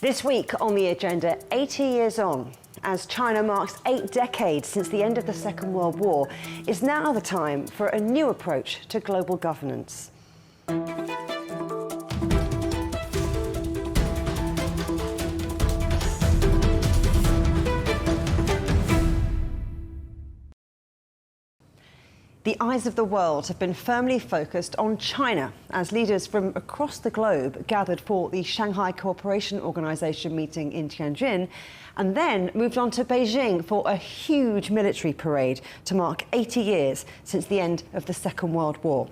This week on the agenda, 80 years on, as China marks 8 decades since the end of the Second World War, is now the time for a new approach to global governance. The eyes of the world have been firmly focused on China as leaders from across the globe gathered for the Shanghai Cooperation Organisation meeting in Tianjin and then moved on to Beijing for a huge military parade to mark 80 years since the end of the Second World War.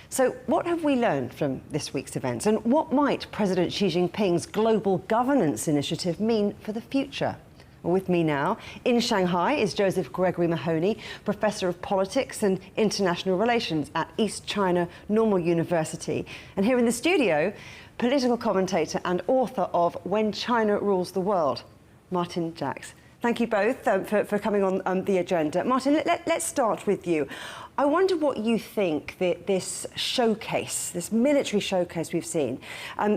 So what have we learned from this week's events, and what might President Xi Jinping's global governance initiative mean for the future? With me now in Shanghai is Josef Gregory Mahoney, Professor of Politics and International Relations at East China Normal University. And here in the studio, political commentator and author of When China Rules the World, Martin Jacques. Thank you both for coming on the agenda. Martin, let's start with you. I wonder what you think that this showcase, this military showcase we've seen,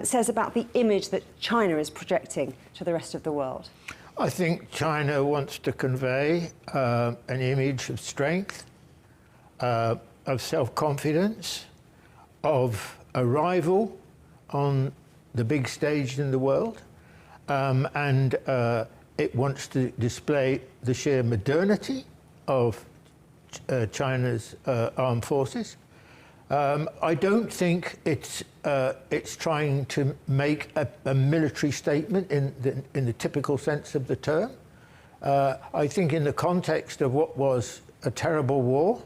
says about the image that China is projecting to the rest of the world. I think China wants to convey an image of strength, of self-confidence, of a rival on the big stage in the world, and it wants to display the sheer modernity of China's armed forces. I don't think it's trying to make a military statement in the typical sense of the term. I think in the context of what was a terrible war,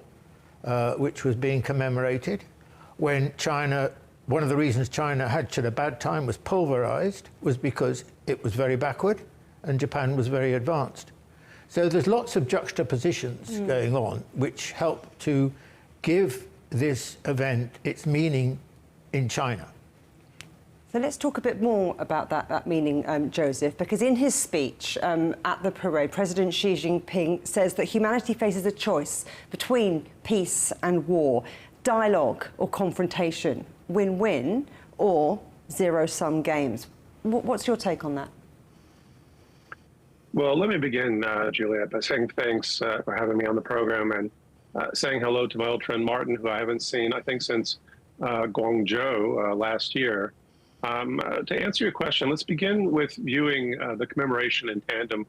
which was being commemorated, when China, one of the reasons China had such a bad time was pulverized, was because it was very backward and Japan was very advanced. So there's lots of juxtapositions going on which help to give this event its meaning in China. So let's talk a bit more about that meaning, Joseph, because in his speech at the parade, President Xi Jinping says that humanity faces a choice between peace and war, dialogue or confrontation, win-win or zero-sum games. What's your take on that? Well, let me begin, Juliet, by saying thanks for having me on the program and saying hello to my old friend Martin, who I haven't seen, I think, since Guangzhou last year. To answer your question, let's begin with viewing the commemoration in tandem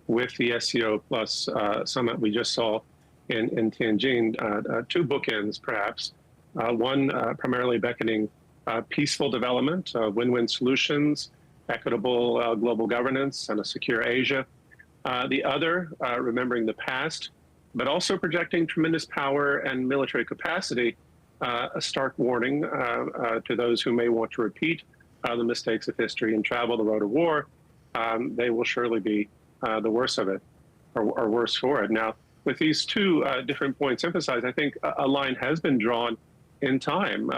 with the SCO Plus summit we just saw in Tianjin. Two bookends, perhaps. One primarily beckoning peaceful development, win-win solutions, equitable global governance, and a secure Asia. The other, remembering the past, but also projecting tremendous power and military capacity, a stark warning to those who may want to repeat the mistakes of history and travel the road of war. They will surely be the worst of it, or worse for it. Now, with these two different points emphasized, I think a line has been drawn in time.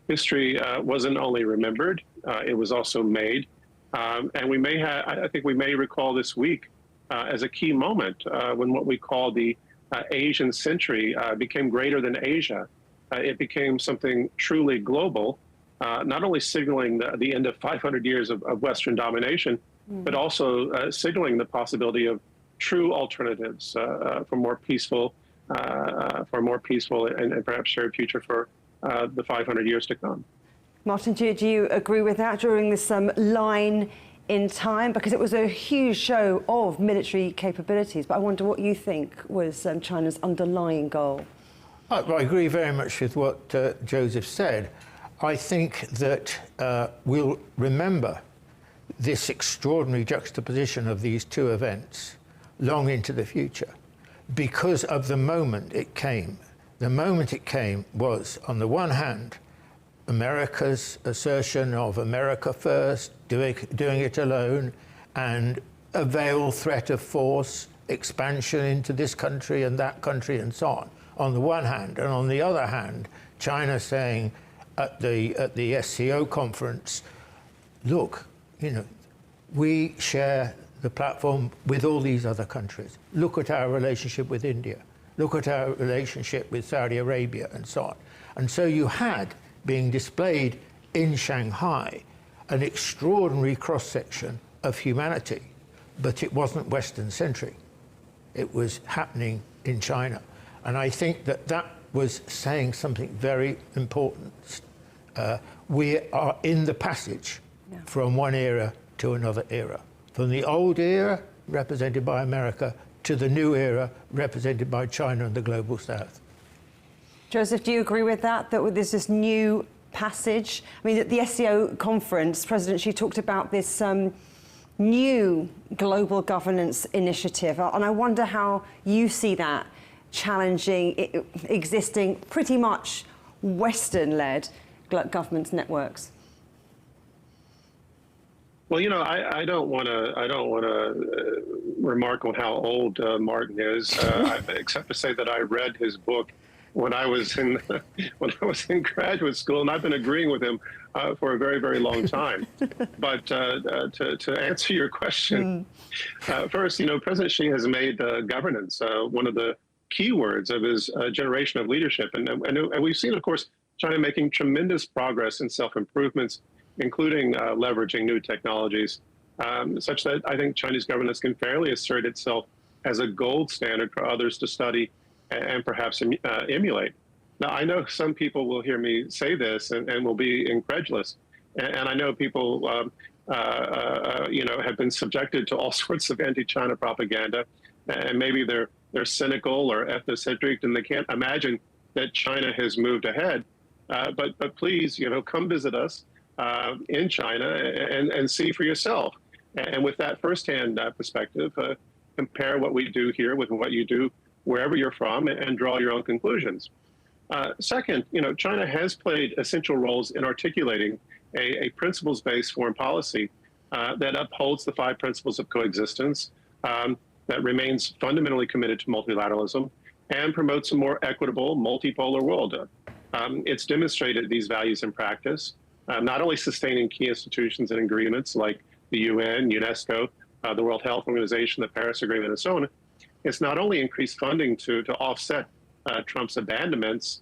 History wasn't only remembered, it was also made. And we may have, I think we may recall this week as a key moment when what we call the Asian century became greater than Asia. It became something truly global, not only signaling the end of 500 years of Western domination, but also signaling the possibility of true alternatives for more peaceful and perhaps shared future for the 500 years to come. Martin, do you agree with that during this line in time? Because it was a huge show of military capabilities, but I wonder what you think was China's underlying goal. I agree very much with what Joseph said. I think that we'll remember this extraordinary juxtaposition of these two events long into the future because of the moment it came. The moment it came was, on the one hand, America's assertion of America first, doing it alone, and a veiled threat of force, expansion into this country and that country and so on the one hand. And on the other hand, China saying at the SCO conference, look, we share the platform with all these other countries. Look at our relationship with India. Look at our relationship with Saudi Arabia and so on. And so you had being displayed in Shanghai an extraordinary cross-section of humanity, but it wasn't Western-centric. It was happening in China. And I think that that was saying something very important. We are in the passage from one era to another era. From the old era, represented by America, to the new era, represented by China and the global south. Joseph, do you agree with that, that there's this new passage? I mean, at the SCO conference, President Xi talked about this new global governance initiative, and I wonder how you see that challenging existing pretty much Western-led governance networks. Well, you know, I don't want to remark on how old Martin is, except to say that I read his book when I was in graduate school, and I've been agreeing with him for a very, very long time. But to answer your question, first, you know, President Xi has made governance one of the key words of his generation of leadership, and we've seen, of course, China making tremendous progress in self-improvements, including leveraging new technologies, such that I think Chinese governance can fairly assert itself as a gold standard for others to study and perhaps emulate. Now, I know some people will hear me say this and will be incredulous, and I know people, you know, have been subjected to all sorts of anti-China propaganda, and maybe they're cynical or ethnocentric, and they can't imagine that China has moved ahead. But please, you know, come visit us in China and see for yourself. And with that firsthand perspective, compare what we do here with what you do wherever you're from and draw your own conclusions. Second, you know, China has played essential roles in articulating a principles-based foreign policy that upholds the 5 principles of coexistence, that remains fundamentally committed to multilateralism, and promotes a more equitable, multipolar world. It's demonstrated these values in practice, not only sustaining key institutions and agreements like the UN, UNESCO, the World Health Organization, the Paris Agreement, and so on. It's not only increased funding to offset Trump's abandonments,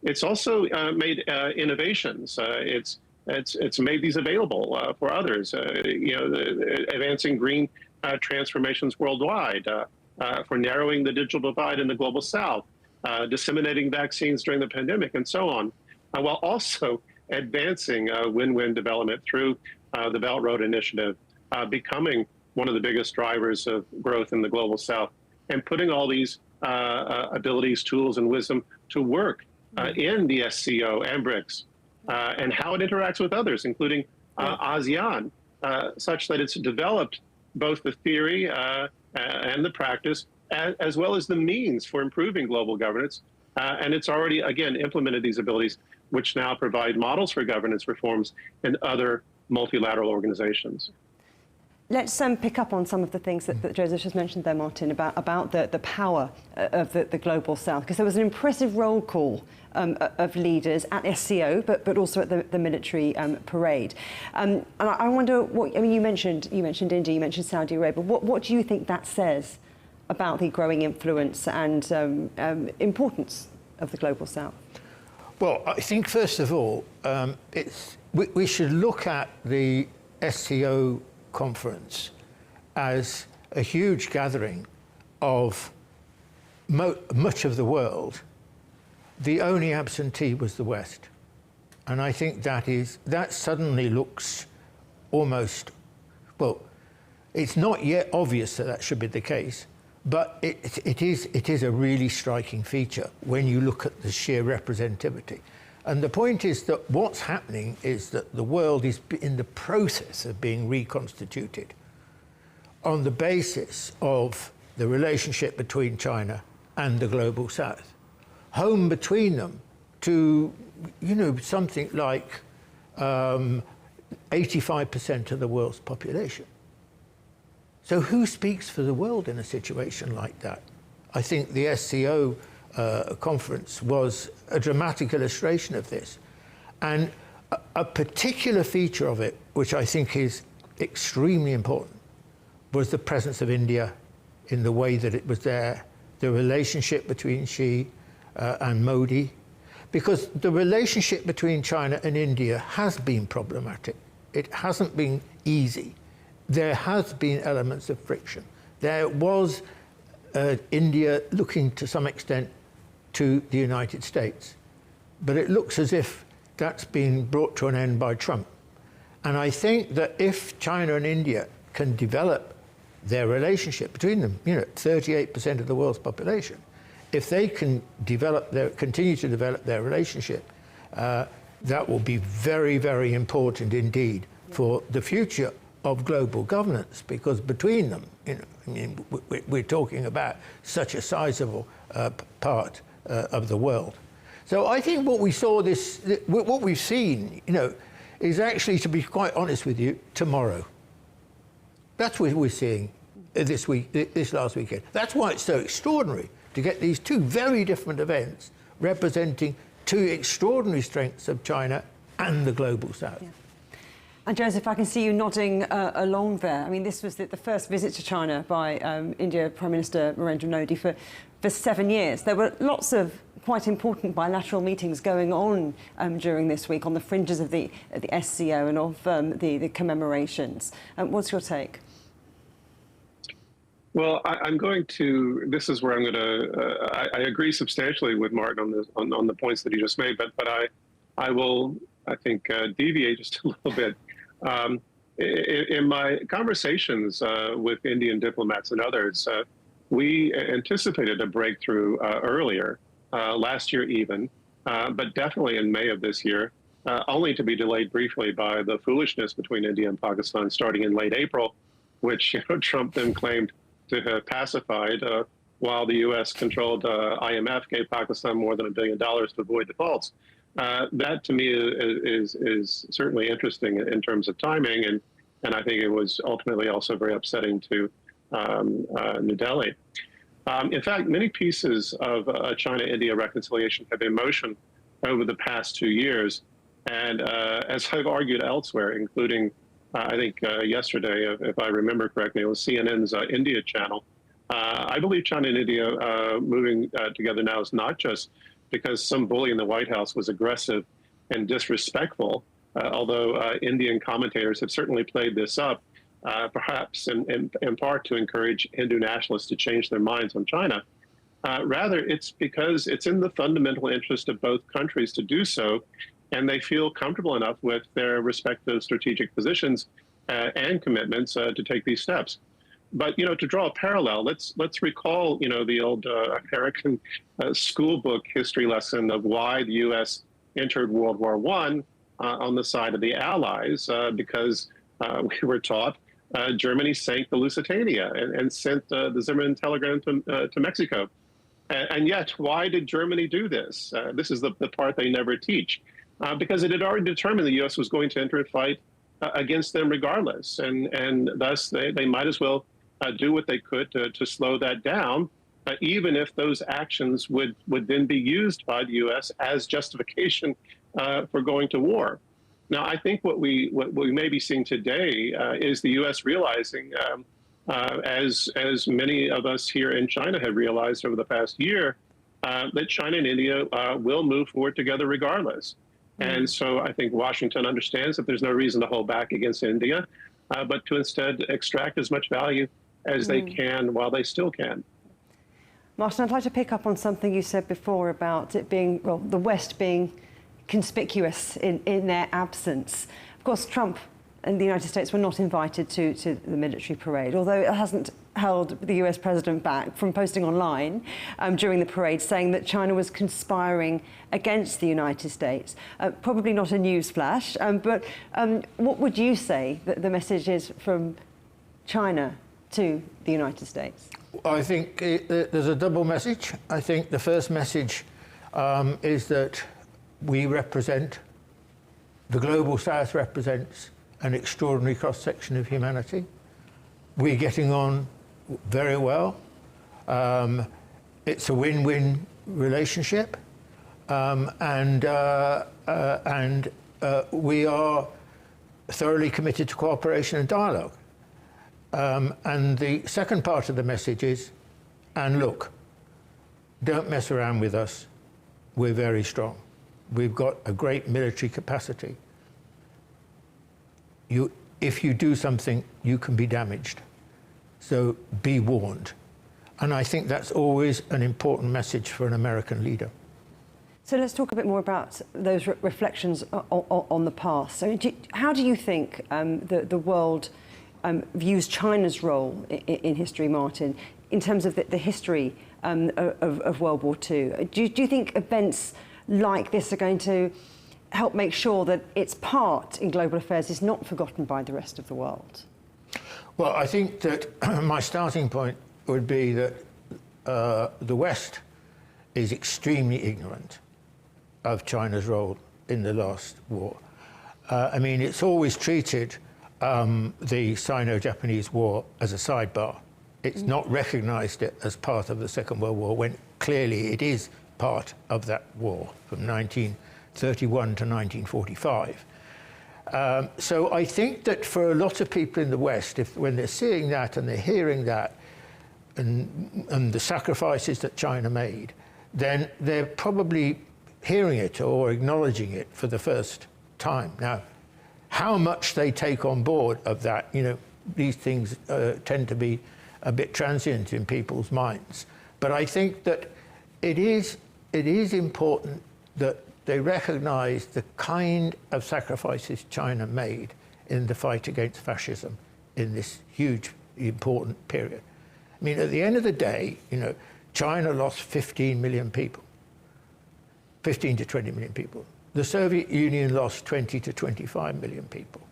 it's also made innovations. It's made these available for others. You know, advancing green transformations worldwide, for narrowing the digital divide in the global south, disseminating vaccines during the pandemic, and so on, while also advancing win-win development through the Belt and Road Initiative, becoming one of the biggest drivers of growth in the global south, and putting all these abilities, tools, and wisdom to work in the SCO and BRICS, and how it interacts with others, including ASEAN, such that it's developed both the theory and the practice, as well as the means for improving global governance. And it's already, again, implemented these abilities, which now provide models for governance reforms in other multilateral organizations. Let's pick up on some of the things that Joseph just mentioned there, Martin, about the power of the global south, because there was an impressive roll call of leaders at SCO, but also at the military parade. And I wonder what, I mean, you mentioned India, you mentioned Saudi Arabia. What do you think that says about the growing influence and importance of the global south? Well, I think first of all, we should look at the SCO conference as a huge gathering of much of the world. The only absentee was the West. And I think that suddenly looks almost, well, it's not yet obvious that should be the case, but it is a really striking feature when you look at the sheer representativity. And the point is that what's happening is that the world is in the process of being reconstituted on the basis of the relationship between China and the global south, home between them to, you know, something like 85% of the world's population. So who speaks for the world in a situation like that? I think the SCO conference was a dramatic illustration of this. And a particular feature of it, which I think is extremely important, was the presence of India in the way that it was there, the relationship between Xi and Modi, because the relationship between China and India has been problematic. It hasn't been easy there has been elements of friction. There was India looking to some extent to the United States, but it looks as if that's been brought to an end by Trump. And I think that if China and India can develop their relationship between them, 38% of the world's population, if they can continue to develop their relationship, that will be very, very important indeed for the future of global governance, because between them, we're talking about such a sizable part of the world. So I think what we've seen, is actually, to be quite honest with you, tomorrow. That's what we're seeing this last weekend. That's why it's so extraordinary to get these two very different events representing two extraordinary strengths of China and the global South. Yeah. And Joseph, I can see you nodding along there. I mean, this was the first visit to China by India Prime Minister Narendra Modi for 7 years. There were lots of quite important bilateral meetings going on during this week on the fringes of the SCO and of the commemorations. What's your take? Well, this is where I'm going to, I agree substantially with Martin on the points that he just made, but I will, I think, deviate just a little bit. In my conversations with Indian diplomats and others, we anticipated a breakthrough earlier, last year even, but definitely in May of this year, only to be delayed briefly by the foolishness between India and Pakistan starting in late April, which Trump then claimed to have pacified, while the U.S.-controlled IMF gave Pakistan more than $1 billion to avoid defaults. That, to me, is certainly interesting in terms of timing, and I think it was ultimately also very upsetting to New Delhi. In fact, many pieces of China-India reconciliation have been in motion over the past 2 years, and as I've argued elsewhere, including I think yesterday, if I remember correctly, it was CNN's India channel. I believe China and India moving together now is not just because some bully in the White House was aggressive and disrespectful, although Indian commentators have certainly played this up, perhaps in part to encourage Hindu nationalists to change their minds on China. Rather, it's because it's in the fundamental interest of both countries to do so, and they feel comfortable enough with their respective strategic positions and commitments to take these steps. But to draw a parallel, let's recall the old American school book history lesson of why the U.S. entered World War I on the side of the Allies, because we were taught Germany sank the Lusitania and sent the Zimmerman telegram to Mexico. And yet, why did Germany do this? This is the part they never teach. Because it had already determined the U.S. was going to enter a fight against them regardless. And thus, they might as well do what they could to slow that down, even if those actions would then be used by the U.S. as justification for going to war. Now, I think what we may be seeing today is the U.S. realizing, as many of us here in China have realized over the past year, that China and India will move forward together regardless. And so I think Washington understands that there's no reason to hold back against India, but to instead extract as much value as they can while they still can. Martin, I'd like to pick up on something you said before about it being, well, the West being conspicuous in their absence. Of course, Trump and the United States were not invited to the military parade, although it hasn't held the US president back from posting online during the parade saying that China was conspiring against the United States. Probably not a news flash, but what would you say that the message is from China to the United States? I think there's a double message. I think the first message is that we represent, the global South represents an extraordinary cross-section of humanity. We're getting on very well. It's a win-win relationship, and we are thoroughly committed to cooperation and dialogue. And the second part of the message is, and look, don't mess around with us. We're very strong. We've got a great military capacity. if you do something, you can be damaged. So be warned. And I think that's always an important message for an American leader. So let's talk a bit more about those reflections on the past. So how do you think the world views China's role in history, Martin, in terms of the history of World War II? Do you think events like this are going to help make sure that its part in global affairs is not forgotten by the rest of the world? Well, I think that my starting point would be that the West is extremely ignorant of China's role in the last war. I mean, it's always treated the Sino-Japanese War as a sidebar. It's not recognized it as part of the Second World War, when clearly it is part of that war from 1931 to 1945. So I think that for a lot of people in the West, when they're seeing that and they're hearing that, and the sacrifices that China made, then they're probably hearing it or acknowledging it for the first time. Now, how much they take on board of that, you know, these things tend to be a bit transient in people's minds. But I think that it is important that they recognize the kind of sacrifices China made in the fight against fascism in this huge, important period. I mean, at the end of the day, you know, China lost 15 million people, 15 to 20 million people. The Soviet Union lost 20 to 25 million people.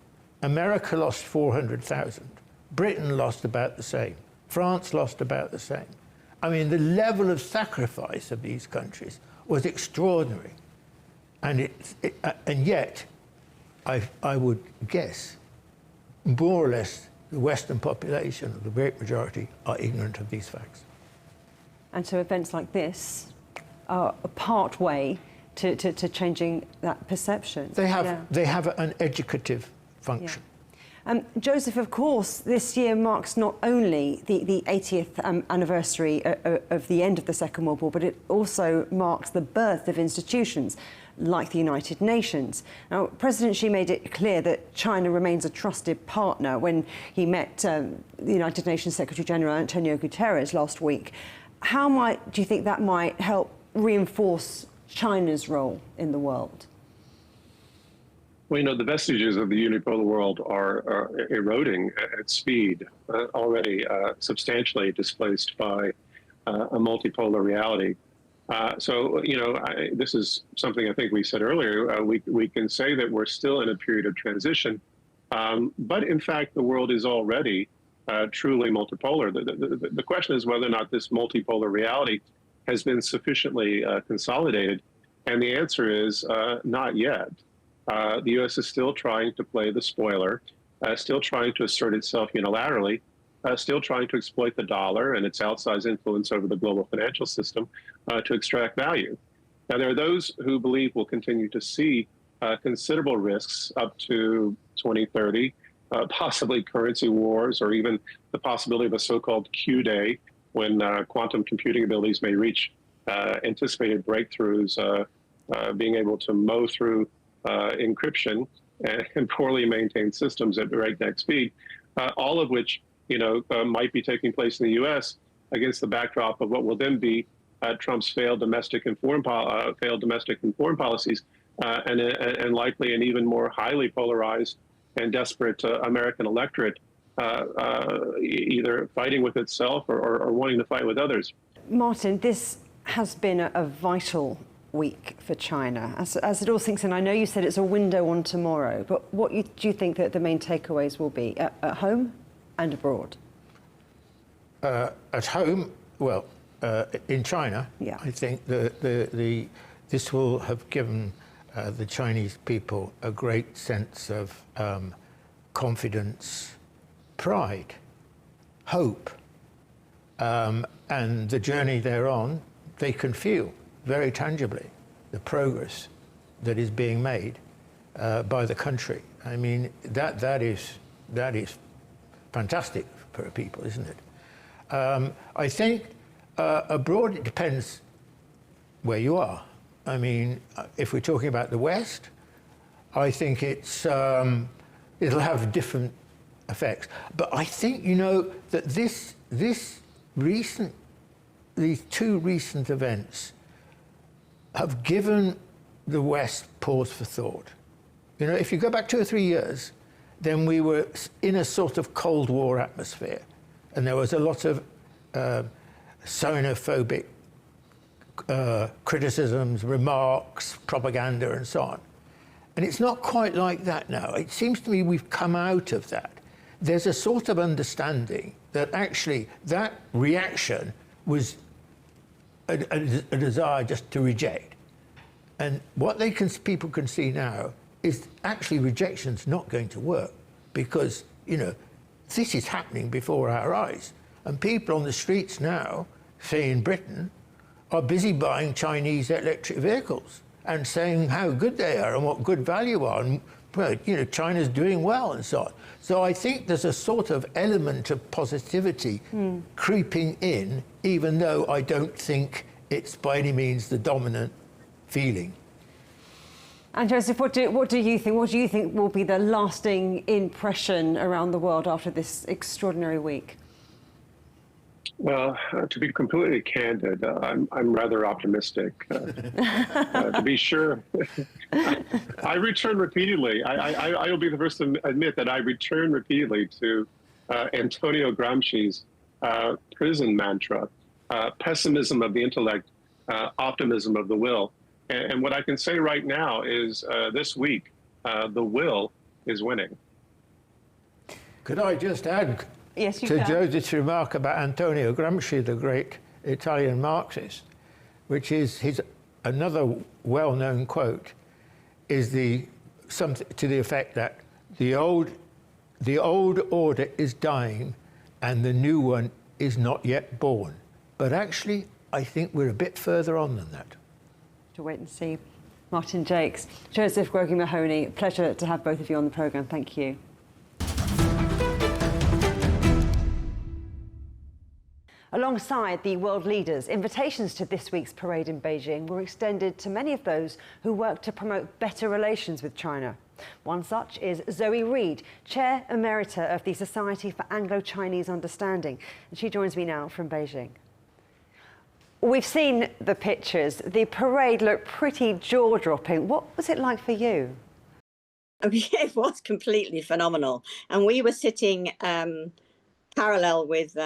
America lost 400,000. Britain lost about the same. France lost about the same. I mean, the level of sacrifice of these countries was extraordinary. And yet, I would guess, more or less, the Western population, the great majority, are ignorant of these facts. And so events like this are a part way to changing that perception. They have an educative function. Yeah. Joseph, of course, this year marks not only the 80th anniversary of the end of the Second World War, but it also marks the birth of institutions like the United Nations. Now, President Xi made it clear that China remains a trusted partner when he met the United Nations Secretary-General Antonio Guterres last week. How do you think that might help reinforce China's role in the world? Well, you know, the vestiges of the unipolar world are eroding at speed, already substantially displaced by a multipolar reality. So, you know, this is something I think we said earlier. We can say that we're still in a period of transition, but in fact, the world is already truly multipolar. The question is whether or not this multipolar reality has been sufficiently consolidated, and the answer is not yet. The U.S. is still trying to play the spoiler, still trying to assert itself unilaterally, still trying to exploit the dollar and its outsized influence over the global financial system to extract value. Now, there are those who believe we'll continue to see considerable risks up to 2030, possibly currency wars, or even the possibility of a so-called Q day, when quantum computing abilities may reach anticipated breakthroughs, being able to mow through encryption and poorly maintained systems at breakneck speed, all of which, you know, might be taking place in the U.S. against the backdrop of what will then be Trump's failed domestic and foreign policies, and likely an even more highly polarized and desperate American electorate, either fighting with itself or wanting to fight with others. Martin, this has been a vital week for China. As it all sinks in, I know you said it's a window on tomorrow, but what do you think that the main takeaways will be at home and abroad? At home, well, in China, yeah. I think this will have given the Chinese people a great sense of confidence, pride, hope, and the journey they're on, they can feel very tangibly the progress that is being made by the country. I mean, that is fantastic for people, isn't it? I think abroad it depends where you are. I mean, if we're talking about the West, I think it's it'll have different effects. But I think, you know, that these two recent events have given the West pause for thought. You know, if you go back 2 or 3 years, then we were in a sort of Cold War atmosphere, and there was a lot of xenophobic criticisms, remarks, propaganda, and so on. And it's not quite like that now. It seems to me we've come out of that. There's a sort of understanding that actually that reaction was a desire just to reject. And what people can see now is actually rejection's not going to work, because, you know, this is happening before our eyes. And people on the streets now, say in Britain, are busy buying Chinese electric vehicles and saying how good they are and what good value are, and, well, you know, China's doing well and so on. So I think there's a sort of element of positivity creeping in, even though I don't think it's by any means the dominant feeling. And Joseph, what do you think? What do you think will be the lasting impression around the world after this extraordinary week? Well, to be completely candid, I'm rather optimistic. To be sure, I return repeatedly. I will be the first to admit that I return repeatedly to Antonio Gramsci's prison mantra: pessimism of the intellect, optimism of the will. And what I can say right now is this week, the will is winning. Could I just add Yes, you to can. Joseph's remark about Antonio Gramsci, the great Italian Marxist, which is another well-known quote, is something to the effect that the old order is dying and the new one is not yet born. But actually, I think we're a bit further on than that. To wait and see. Martin Jacques, Josef Gregory Mahoney, pleasure to have both of you on the programme. Thank you. Alongside the world leaders, invitations to this week's parade in Beijing were extended to many of those who work to promote better relations with China. One such is Zoe Reid, Chair Emerita of the Society for Anglo-Chinese Understanding. And she joins me now from Beijing. We've seen the pictures. The parade looked pretty jaw-dropping. What was it like for you? It was completely phenomenal. And we were sitting parallel with,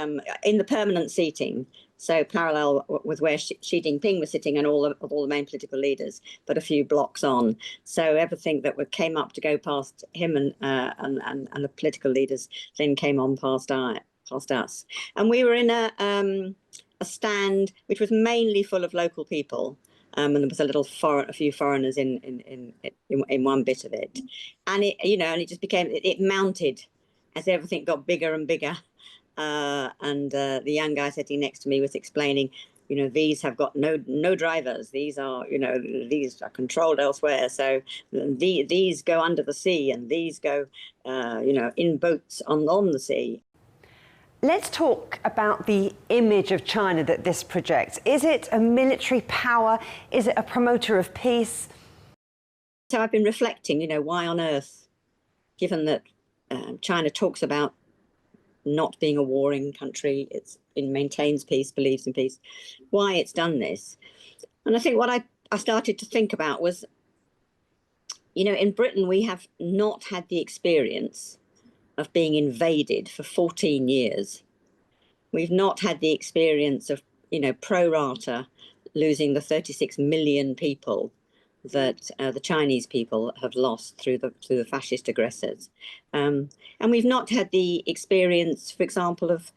in the permanent seating, so parallel with where Xi Jinping was sitting and all the main political leaders, but a few blocks on. So everything that came up to go past him and the political leaders then came on past us. And we were in a stand which was mainly full of local people. And there was a few foreigners in one bit of it, and it just became, it mounted as everything got bigger and bigger. And the young guy sitting next to me was explaining, these have got no drivers. These are controlled elsewhere. So these go under the sea, and these go, in boats on the sea. Let's talk about the image of China that this projects. Is it a military power? Is it a promoter of peace? So I've been reflecting, why on earth, given that China talks about not being a warring country, it maintains peace, believes in peace, why it's done this. And I think what I started to think about was, in Britain, we have not had the experience of being invaded for 14 years. We've not had the experience of, pro rata losing the 36 million people that the Chinese people have lost through the fascist aggressors. And we've not had the experience, for example, of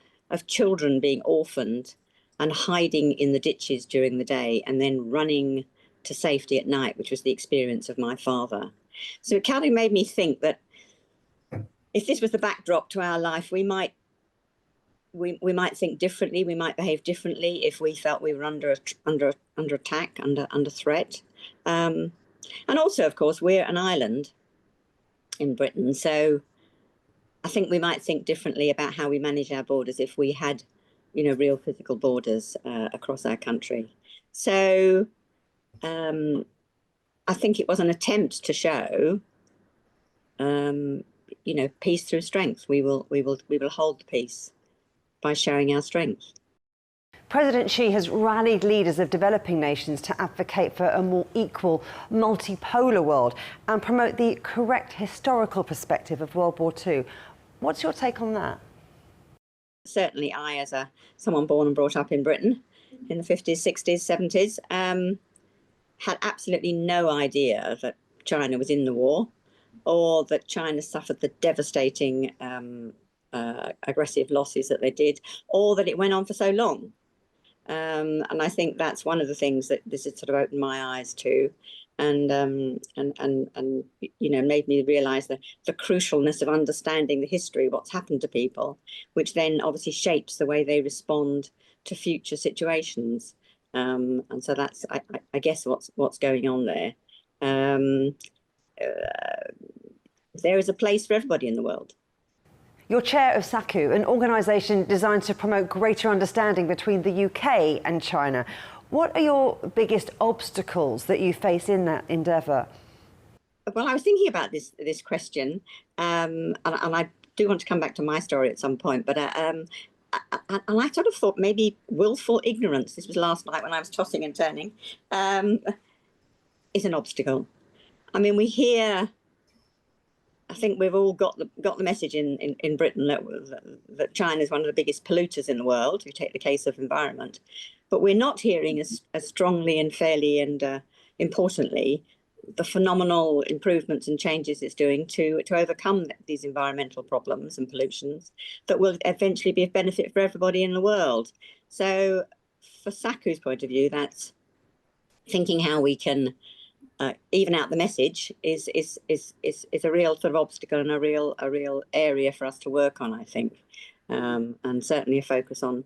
children being orphaned and hiding in the ditches during the day and then running to safety at night, which was the experience of my father. So it kind of made me think that if this was the backdrop to our life, we might think differently. We might behave differently if we felt we were under attack, under threat. And also, of course, we're an island in Britain, so I think we might think differently about how we manage our borders if we had, real physical borders across our country. So I think it was an attempt to show peace through strength. We will hold the peace by showing our strength. President Xi has rallied leaders of developing nations to advocate for a more equal, multipolar world and promote the correct historical perspective of World War II. What's your take on that? Certainly I, as someone born and brought up in Britain in the 50s, 60s, 70s, had absolutely no idea that China was in the war, or that China suffered the devastating aggressive losses that they did, or that it went on for so long. And I think that's one of the things that this has sort of opened my eyes to, and made me realise the crucialness of understanding the history, what's happened to people, which then obviously shapes the way they respond to future situations. And so that's, I guess, what's going on there. There is a place for everybody in the world. You're chair of SACU, an organisation designed to promote greater understanding between the UK and China. What are your biggest obstacles that you face in that endeavour? Well, I was thinking about this question, and I do want to come back to my story at some point, but and I sort of thought maybe willful ignorance, this was last night when I was tossing and turning, is an obstacle. I mean, we hear, I think we've all got the message in Britain that China is one of the biggest polluters in the world, if you take the case of environment. But we're not hearing as strongly and fairly and importantly the phenomenal improvements and changes it's doing to overcome these environmental problems and pollutions that will eventually be of benefit for everybody in the world. So for SACU's point of view, that's thinking how we can even out the message is a real sort of obstacle and a real area for us to work on, I think. And certainly a focus on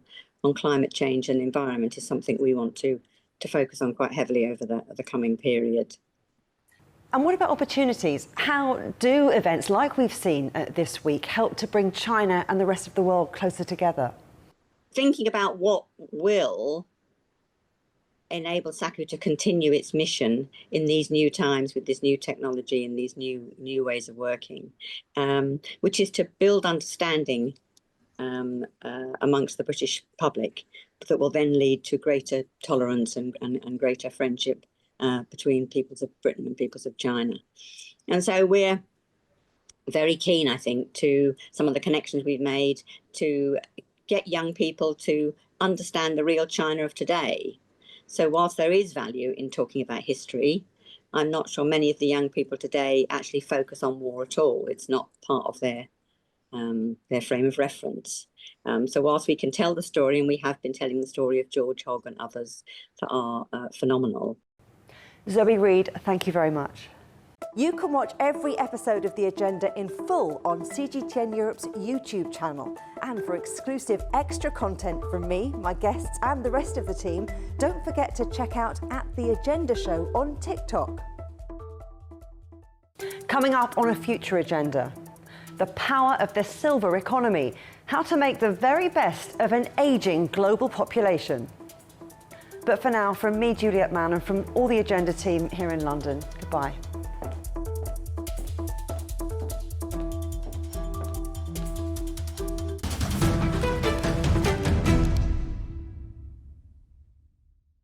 climate change and environment is something we want to focus on quite heavily over the coming period. And what about opportunities? How do events like we've seen this week help to bring China and the rest of the world closer together? Thinking about what will enable SACU to continue its mission in these new times with this new technology and these new ways of working, which is to build understanding amongst the British public that will then lead to greater tolerance and greater friendship between peoples of Britain and peoples of China. And so we're very keen, I think, to some of the connections we've made to get young people to understand the real China of today. So whilst there is value in talking about history, I'm not sure many of the young people today actually focus on war at all. It's not part of their frame of reference. So whilst we can tell the story, and we have been telling the story of George Hogg and others that are phenomenal. Zoe Reed, thank you very much. You can watch every episode of The Agenda in full on CGTN Europe's YouTube channel. And for exclusive extra content from me, my guests and the rest of the team, don't forget to check out The Agenda Show on TikTok. Coming up on a future agenda, the power of the silver economy, how to make the very best of an ageing global population. But for now, from me, Juliet Mann, and from all the Agenda team here in London, goodbye.